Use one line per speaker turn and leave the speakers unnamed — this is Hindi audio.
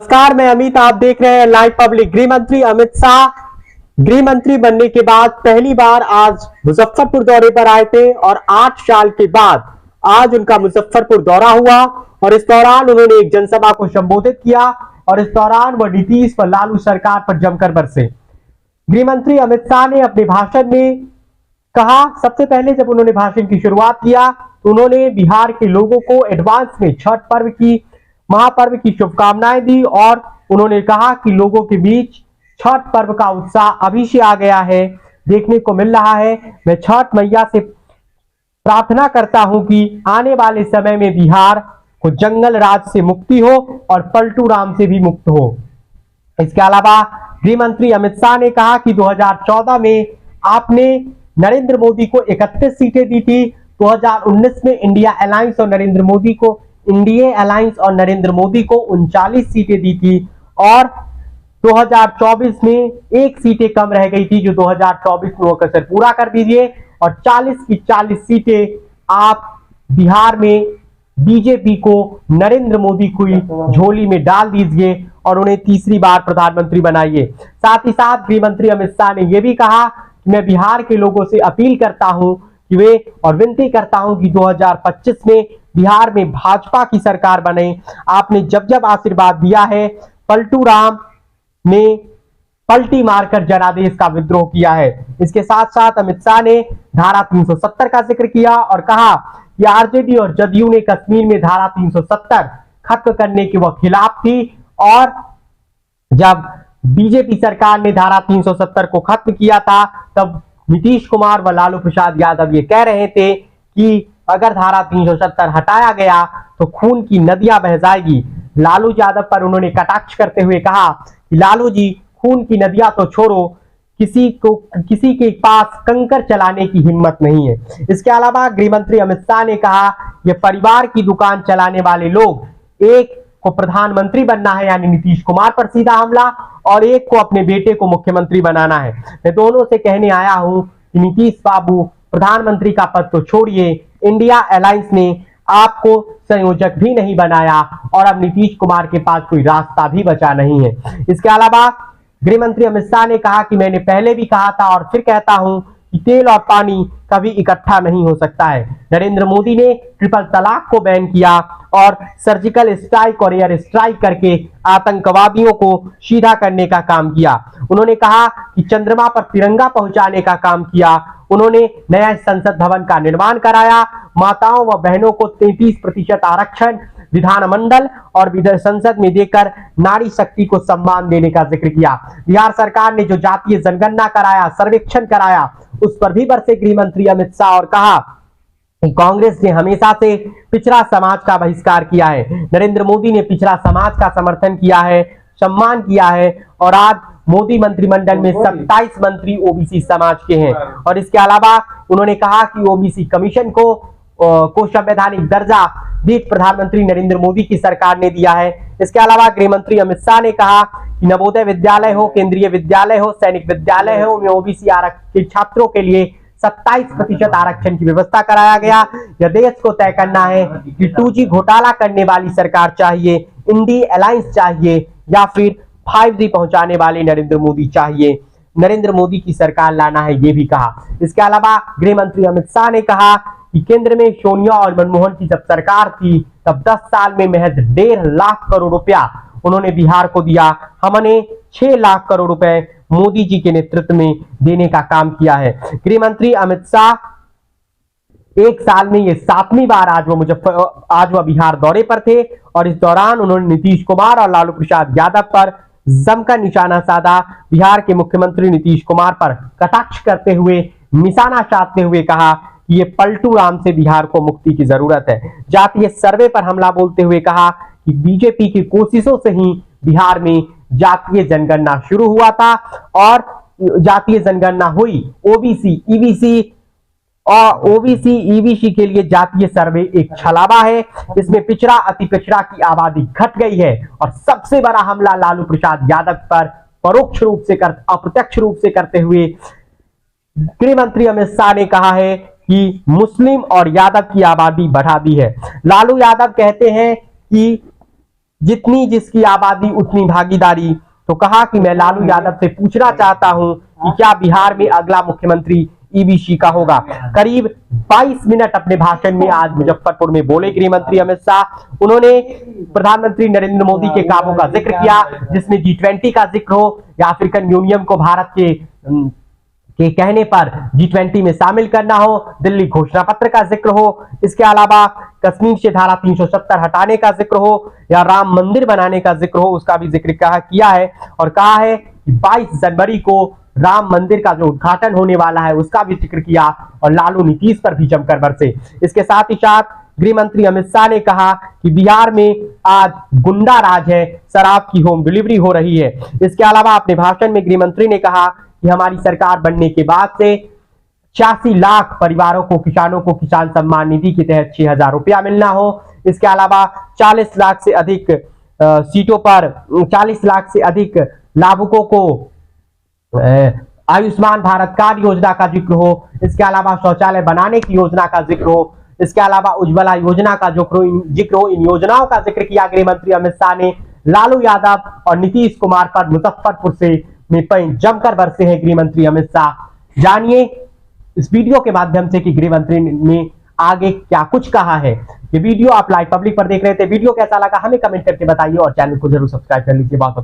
नमस्कार, मैं अमित। आप देख रहे हैं लाइव पब्लिक। गृह मंत्री अमित शाह गृह मंत्री बनने के बाद पहली बार आज मुजफ्फरपुर दौरे पर आए थे और 8 साल के बाद आज उनका मुजफ्फरपुर दौरा हुआ और इस दौरान उन्होंने एक जनसभा को संबोधित किया और इस दौरान वह नीतीश व लालू सरकार पर जमकर बरसे। गृह मंत्री अमित शाह ने अपने भाषण में कहा, सबसे पहले जब उन्होंने भाषण की शुरुआत किया तो उन्होंने बिहार के लोगों को एडवांस में छठ पर्व की महापर्व की शुभकामनाएं दी और उन्होंने कहा कि लोगों के बीच छठ पर्व का उत्साह अभी से आ गया है, देखने को मिल रहा है। मैं छठ मैया से प्रार्थना करता हूं कि आने वाले समय में बिहार को जंगल राज से मुक्ति हो और पलटू राम से भी मुक्त हो। इसके अलावा गृह मंत्री अमित शाह ने कहा कि 2014 में आपने नरेंद्र मोदी को 31 सीटें दी थी, 2019 में इंडिया अलायंस और नरेंद्र मोदी को 39 सीटें दी थी और 2024 में एक सीटें कम रह गई थी जो 2024 में वो कसर पूरा कर दीजिए और 40 की 40 सीटें आप बिहार में बीजेपी को नरेंद्र मोदी की झोली में डाल दीजिए और उन्हें तीसरी बार प्रधानमंत्री बनाइए। साथ ही साथ गृह मंत्री अमित शाह ने यह भी कहा कि मैं बिहार के लोगों से अपील करता हूं कि वे और विनती करता हूं कि 2025 में बिहार में भाजपा की सरकार बने। आपने जब जब आशीर्वाद दिया है, पलटू राम ने पलटी मारकर जनादेश का विद्रोह किया है। इसके साथ साथ अमित शाह ने धारा 370 का जिक्र किया और कहा कि आरजेडी और जदयू ने कश्मीर में धारा 370 खत्म करने के वह खिलाफ थी और जब बीजेपी सरकार ने धारा 370 को खत्म किया था तब नीतीश कुमार व लालू प्रसाद यादव ये कह रहे थे कि अगर धारा 370 हटाया गया तो खून की नदियां बह जाएगी। लालू यादव पर उन्होंने कटाक्ष करते हुए कहा कि लालू जी, खून की नदियां तो छोड़ो, किसी के पास कंकर चलाने की हिम्मत नहीं है। इसके अलावा गृह मंत्री अमित शाह ने कहा, ये परिवार की दुकान चलाने वाले लोग, एक को प्रधानमंत्री बनना है यानी नीतीश कुमार पर सीधा हमला और एक को अपने बेटे को मुख्यमंत्री बनाना है। मैं दोनों से कहने आया हूं कि नीतीश बाबू, प्रधानमंत्री का पद तो छोड़िए, इंडिया अलायंस ने आपको संयोजक भी नहीं बनाया और अब नीतीश कुमार के पास कोई रास्ता भी बचा नहीं है। इसके अलावा गृह मंत्री अमित शाह ने कहा कि मैंने पहले भी कहा था और फिर कहता हूं कि तेल और पानी कभी इकट्ठा नहीं हो सकता है। नरेंद्र मोदी ने ट्रिपल तलाक को बैन किया और सर्जिकल स्ट्राइक और एयर स्ट्राइक करके आतंकवादियों को सीधा करने का काम किया। उन्होंने कहा कि चंद्रमा पर तिरंगा पहुंचाने का काम किया। उन्होंने नया संसद भवन का निर्माण कराया। माताओं व बहनों को 33% आरक्षण विधानमंडल और संसद में देकर नारी शक्ति को सम्मान देने का जिक्र किया। बिहार सरकार ने जो जातीय जनगणना कराया, सर्वेक्षण कराया, उस पर भी बरसे गृह मंत्री अमित शाह और कहा कि कांग्रेस ने हमेशा से पिछड़ा समाज का बहिष्कार किया है। नरेंद्र मोदी ने पिछड़ा समाज का समर्थन किया है, सम्मान किया है और आज मोदी मंत्रिमंडल में 27 मंत्री ओबीसी समाज के हैं। और इसके अलावा उन्होंने कहा कि ओबीसी कमीशन को संवैधानिक दर्जा भी प्रधानमंत्री नरेंद्र मोदी की सरकार ने दिया है। इसके अलावा गृह मंत्री अमित शाह ने कहा कि नवोदय विद्यालय हो, केंद्रीय विद्यालय हो, सैनिक विद्यालय हो, में ओबीसी आरक्षित छात्रों के लिए 27% आरक्षण की व्यवस्था कराया गया। यह देश को तय करना है कि 2G घोटाला करने वाली सरकार चाहिए, इंडिया अलायंस चाहिए या फिर 5G पहुंचाने वाले नरेंद्र मोदी चाहिए। नरेंद्र मोदी की सरकार लाना है, ये भी कहा। इसके अलावा गृह मंत्री अमित शाह ने कहा कि केंद्र में सोनिया और मनमोहन की जब सरकार थी तब 10 साल में महज 1.5 लाख करोड़ रुपया उन्होंने बिहार को दिया। हमने 6 लाख करोड़ रुपए मोदी जी के नेतृत्व में देने का काम किया है। गृह मंत्री अमित शाह एक साल में ये 7वीं बार आज वह बिहार दौरे पर थे और इस दौरान उन्होंने नीतीश कुमार और लालू प्रसाद यादव पर जमकर निशाना साधा। बिहार के मुख्यमंत्री नीतीश कुमार पर कटाक्ष करते हुए, निशाना साधते हुए कहा कि ये पलटू राम से बिहार को मुक्ति की जरूरत है। जातीय सर्वे पर हमला बोलते हुए कहा कि बीजेपी की कोशिशों से ही बिहार में जातीय जनगणना शुरू हुआ था और जातीय जनगणना हुई। ओबीसी ईबीसी के लिए जातीय सर्वे एक छलावा है। इसमें पिछड़ा अति पिछड़ा की आबादी घट गई है और सबसे बड़ा हमला लालू प्रसाद यादव पर परोक्ष रूप से अप्रत्यक्ष रूप से करते हुए गृह मंत्री अमित शाह ने कहा है कि मुस्लिम और यादव की आबादी बढ़ा दी है। लालू यादव कहते हैं कि जितनी जिसकी आबादी उतनी भागीदारी। तो कहा कि मैं लालू यादव से पूछना चाहता हूं कि क्या बिहार में अगला मुख्यमंत्री ईबीसी का होगा। करीब 22 मिनट अपने भाषण में आज मुजफ्फरपुर में बोले गृह मंत्री अमित शाह। उन्होंने प्रधानमंत्री नरेंद्र मोदी के कामों का जिक्र किया, जिसमें G20 का जिक्र हो या अफ्रीकन यूनियन को भारत के कहने पर G20 में शामिल करना हो, दिल्ली घोषणा पत्र का जिक्र हो, इसके अलावा कश्मीर से धारा 370 हटाने का जिक्र हो या राम मंदिर बनाने का जिक्र हो, उसका भी जिक्र किया है। और कहा है कि 22 जनवरी को राम मंदिर का जो उद्घाटन होने वाला है उसका भी जिक्र किया और लालू नीतीश पर भी जमकर बरसे। इसके साथ ही साथ गृह मंत्री अमित शाह ने कहा कि बिहार में आज गुंडा राज है, शराब की होम डिलीवरी हो रही है। इसके अलावा अपने भाषण में गृह मंत्री ने कहा कि हमारी सरकार बनने के बाद से 86 लाख परिवारों को, किसानों को किसान सम्मान निधि के तहत 6,000 रुपया मिलना हो। इसके अलावा 40 लाख से अधिक सीटों पर 40 लाख से अधिक लाभुकों को आयुष्मान भारत कार्ड योजना का जिक्र हो। इसके अलावा शौचालय बनाने की योजना का जिक्र हो। इसके अलावा उज्ज्वला योजना का जिक्र हो। इन योजनाओं का जिक्र किया गृह मंत्री अमित शाह ने। लालू यादव और नीतीश कुमार पर मुजफ्फरपुर से में जमकर बरसे हैं गृह मंत्री अमित शाह। जानिए इस वीडियो के माध्यम से कि गृह मंत्री ने आगे क्या कुछ कहा है। ये वीडियो आप लाइव पब्लिक पर देख रहे थे। वीडियो कैसा लगा हमें कमेंट करके बताइए और चैनल को जरूर सब्सक्राइब कर लीजिए। बहुत